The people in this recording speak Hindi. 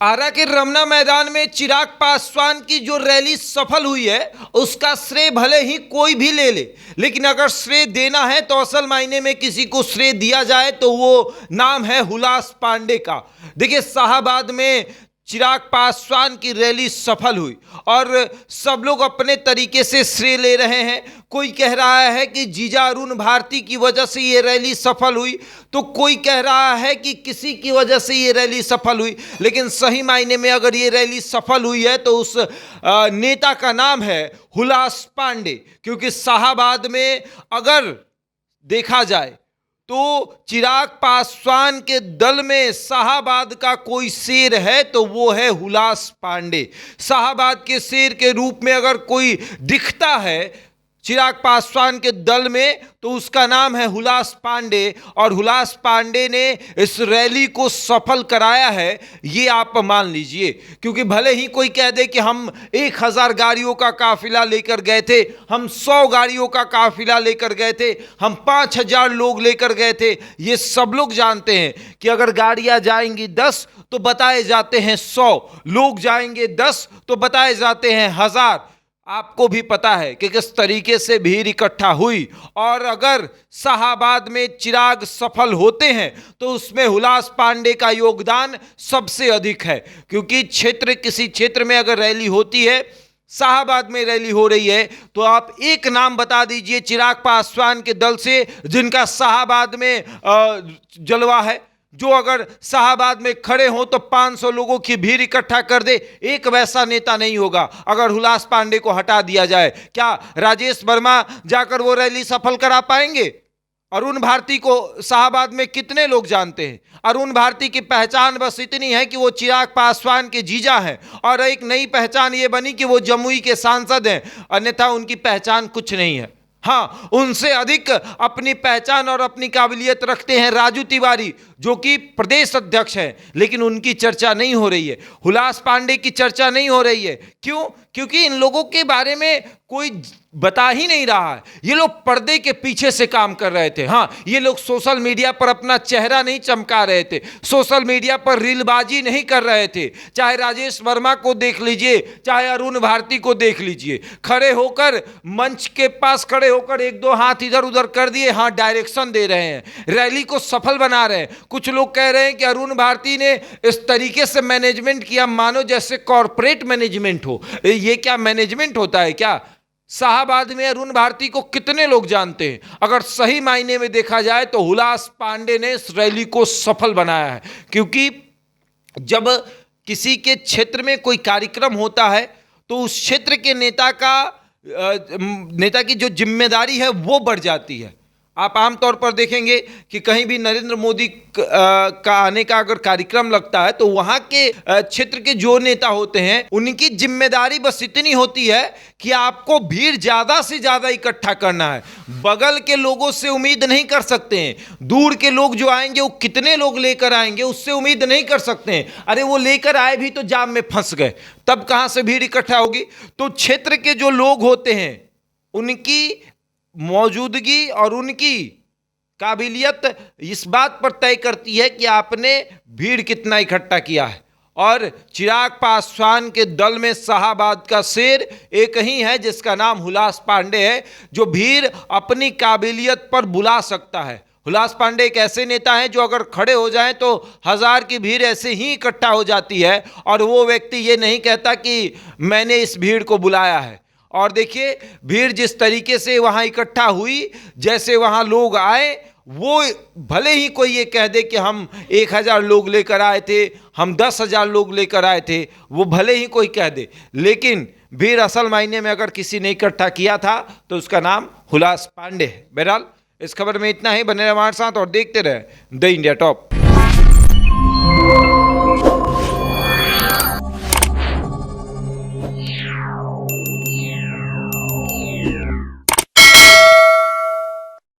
आरा के रमना मैदान में चिराग पासवान की जो रैली सफल हुई है उसका श्रेय भले ही कोई भी ले ले, लेकिन अगर श्रेय देना है तो असल मायने में किसी को श्रेय दिया जाए तो वो नाम है हुलास पांडे का। देखिए, शाहाबाद में चिराग पासवान की रैली सफल हुई और सब लोग अपने तरीके से श्रेय ले रहे हैं। कोई कह रहा है कि जीजा अरुण भारती की वजह से ये रैली सफल हुई, तो कोई कह रहा है कि किसी की वजह से ये रैली सफल हुई। लेकिन सही मायने में अगर ये रैली सफल हुई है तो उस नेता का नाम है हुलास पांडे, क्योंकि शाहाबाद में अगर देखा जाए तो चिराग पासवान के दल में शाहाबाद का कोई शेर है तो वो है हुलास पांडे। शाहाबाद के शेर के रूप में अगर कोई दिखता है चिराग पासवान के दल में तो उसका नाम है हुलास पांडे, और हुलास पांडे ने इस रैली को सफल कराया है, ये आप मान लीजिए। क्योंकि भले ही कोई कह दे कि हम 1000 गाड़ियों का काफिला लेकर गए थे, हम 100 गाड़ियों का काफिला लेकर गए थे, हम 5000 लोग लेकर गए थे, ये सब लोग जानते हैं कि अगर गाड़ियां जाएंगी 10 तो बताए जाते हैं 100, लोग जाएंगे 10 तो बताए जाते हैं 1000। आपको भी पता है कि किस तरीके से भीड़ इकट्ठा हुई, और अगर शाहाबाद में चिराग सफल होते हैं तो उसमें हुलास पांडे का योगदान सबसे अधिक है। क्योंकि किसी क्षेत्र में अगर रैली होती है, शाहाबाद में रैली हो रही है, तो आप एक नाम बता दीजिए चिराग पासवान के दल से जिनका शाहाबाद में जलवा है, जो अगर शाहाबाद में खड़े हो तो 500 लोगों की भीड़ इकट्ठा कर दे। एक वैसा नेता नहीं होगा अगर हुलास पांडे को हटा दिया जाए। क्या राजेश वर्मा जाकर वो रैली सफल करा पाएंगे? अरुण भारती को शाहाबाद में कितने लोग जानते हैं? अरुण भारती की पहचान बस इतनी है कि वो चिराग पासवान के जीजा हैं, और एक नई पहचान ये बनी कि वो जमुई के सांसद हैं, अन्यथा उनकी पहचान कुछ नहीं है। हाँ, उनसे अधिक अपनी पहचान और अपनी काबिलियत रखते हैं राजू तिवारी, जो कि प्रदेश अध्यक्ष हैं, लेकिन उनकी चर्चा नहीं हो रही है। हुलास पांडे की चर्चा नहीं हो रही है। क्यों? क्योंकि इन लोगों के बारे में कोई बता ही नहीं रहा है। ये लोग पर्दे के पीछे से काम कर रहे थे। हाँ, ये लोग सोशल मीडिया पर अपना चेहरा नहीं चमका रहे थे, सोशल मीडिया पर रीलबाजी नहीं कर रहे थे। चाहे राजेश वर्मा को देख लीजिए, चाहे अरुण भारती को देख लीजिए, खड़े होकर मंच के पास खड़े होकर 1-2 हाथ इधर उधर कर दिए, हाँ डायरेक्शन दे रहे हैं, रैली को सफल बना रहे हैं। कुछ लोग कह रहे हैं कि अरुण भारती ने इस तरीके से मैनेजमेंट किया मानो जैसे कॉर्पोरेट मैनेजमेंट हो। ये क्या मैनेजमेंट होता है क्या? शाहाबाद में अरुण भारती को कितने लोग जानते हैं? अगर सही मायने में देखा जाए तो हुलास पांडे ने इस रैली को सफल बनाया है। क्योंकि जब किसी के क्षेत्र में कोई कार्यक्रम होता है तो उस क्षेत्र के नेता की जो जिम्मेदारी है वो बढ़ जाती है। आप आमतौर पर देखेंगे कि कहीं भी नरेंद्र मोदी का आने का अगर कार्यक्रम लगता है तो वहां के क्षेत्र के जो नेता होते हैं उनकी जिम्मेदारी बस इतनी होती है कि आपको भीड़ ज्यादा से ज्यादा इकट्ठा करना है। बगल के लोगों से उम्मीद नहीं कर सकते हैं, दूर के लोग जो आएंगे वो कितने लोग लेकर आएंगे उससे उम्मीद नहीं कर सकते हैं। अरे वो लेकर आए भी तो जाम में फंस गए, तब कहां से भीड़ इकट्ठा होगी? तो क्षेत्र के जो लोग होते हैं उनकी मौजूदगी और उनकी काबिलियत इस बात पर तय करती है कि आपने भीड़ कितना इकट्ठा किया है। और चिराग पासवान के दल में शाहाबाद का शेर एक ही है जिसका नाम हुलास पांडे है, जो भीड़ अपनी काबिलियत पर बुला सकता है। हुलास पांडे एक ऐसे नेता हैं जो अगर खड़े हो जाएं तो 1000 की भीड़ ऐसे ही इकट्ठा हो जाती है, और वो व्यक्ति ये नहीं कहता कि मैंने इस भीड़ को बुलाया है। और देखिए, भीड़ जिस तरीके से वहां इकट्ठा हुई, जैसे वहां लोग आए, वो भले ही कोई ये कह दे कि हम 1000 लोग लेकर आए थे, हम 10,000 लोग लेकर आए थे, वो भले ही कोई कह दे, लेकिन भीड़ असल मायने में अगर किसी ने इकट्ठा किया था तो उसका नाम हुलास पांडे है। बहरहाल इस खबर में इतना ही। बने रहे हमारे साथ और देखते रहे द इंडिया टॉप।